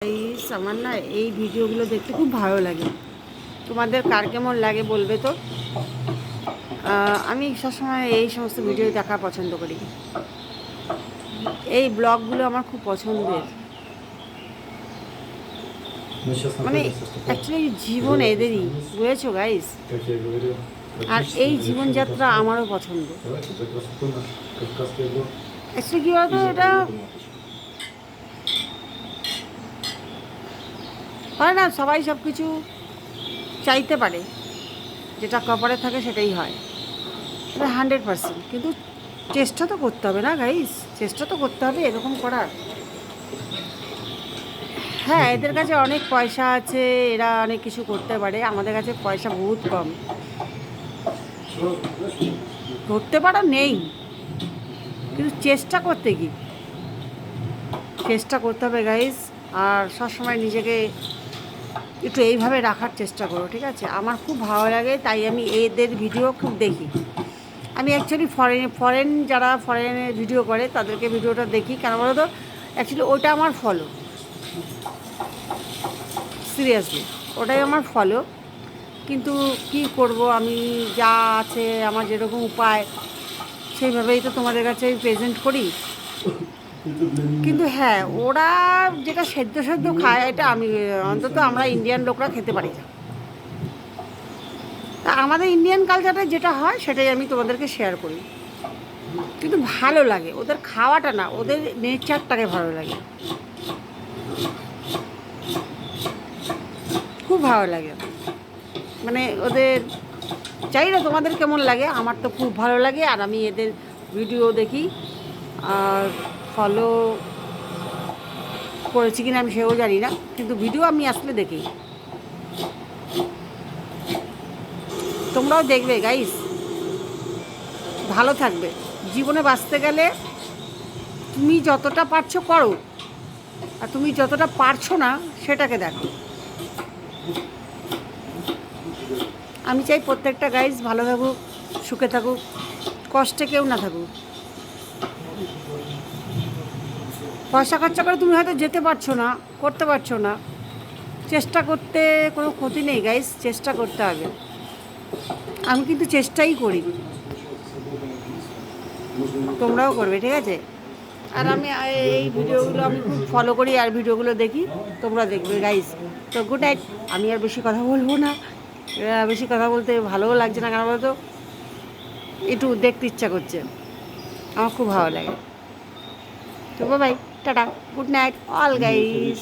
আমার না এই ভিডিওগুলো দেখতে খুব ভালো লাগে। তোমাদের কার কেমন লাগে বলবে তো। আমি সবসময় এই সমস্ত ভিডিও দেখা পছন্দ করি। এই ব্লগগুলো আমার খুব পছন্দের। মানে অ্যাকচুয়ালি জীবন এদেরই, বুঝেছো গাইস। আর এই জীবনযাত্রা আমারও পছন্দ। অ্যাকচুয়ালি কী বলতো, এটা হয় না, সবাই সব কিছু চাইতে পারে, যেটা কপালে থাকে সেটাই হয়, এটা 100%। কিন্তু চেষ্টা তো করতে হবে না গাইস, চেষ্টা তো করতে হবে এরকম করার। হ্যাঁ, এদের কাছে অনেক পয়সা আছে, এরা অনেক কিছু করতে পারে, আমাদের কাছে পয়সা বহুত কম। করতে পারো নেই, কিন্তু চেষ্টা করতে কি, চেষ্টা করতে হবে গাইস। আর সবসময় নিজেকে একটু এইভাবে রাখার চেষ্টা করো, ঠিক আছে। আমার খুব ভালো লাগে, তাই আমি এদের ভিডিও খুব দেখি। আমি অ্যাকচুয়ালি ফরেন যারা ফরেনে ভিডিও করে তাদেরকে ভিডিওটা দেখি, কেন বলো তো, অ্যাকচুয়ালি ওটা আমার ফলো, সিরিয়াসলি ওটাই আমার ফলো। কিন্তু কি করব, আমি যা আছে আমার যেরকম উপায় সেইভাবেই তো তোমাদের কাছে আমি প্রেজেন্ট করি। কিন্তু হ্যাঁ, ওরা যেটা সেদ্ধ সেদ্ধ খায়, এটা আমি অন্তত আমরা ইন্ডিয়ান লোকরা খেতে পারি না। তা আমাদের ইন্ডিয়ান কালচারে যেটা হয় সেটাই আমি তোমাদেরকে শেয়ার করি। কিন্তু ভালো লাগে ওদের খাওয়াটা, না ওদের নেচারটাকে ভালো লাগে, খুব ভালো লাগে। মানে ওদের, চাই না তোমাদের কেমন লাগে, আমার তো খুব ভালো লাগে। আর আমি এদের ভিডিও দেখি, আর ফলো করেছি কিনা আমি সেও জানি না, কিন্তু ভিডিও আমি আসলে দেখি। তোমরাও দেখবে গাইস, ভালো থাকবে। জীবনে বাঁচতে গেলে তুমি যতটা পারছো করো, আর তুমি যতটা পারছো না সেটাকে দেখো। আমি চাই প্রত্যেকটা গাইস ভালো থাকুক, সুখে থাকুক, কষ্টে কেউ না থাকুক। পয়সা খরচা করে তুমি হয়তো যেতে পারছো না, করতে পারছো না, চেষ্টা করতে কোনো ক্ষতি নেই গাইস, চেষ্টা করতে হবে। আমি কিন্তু চেষ্টাই করি, তোমরাও করবে, ঠিক আছে। আর আমি এই ভিডিওগুলো আমি খুব ফলো করি আর ভিডিওগুলো দেখি, তোমরা দেখবে গাইস। তো গুড নাইট। আমি আর বেশি কথা বলবো না, বেশি কথা বলতে ভালোও লাগছে না, কারণ বলতো একটু দেখতে ইচ্ছা করছে, আমার খুব ভালো লাগে। তো bye, tata, good night all guys.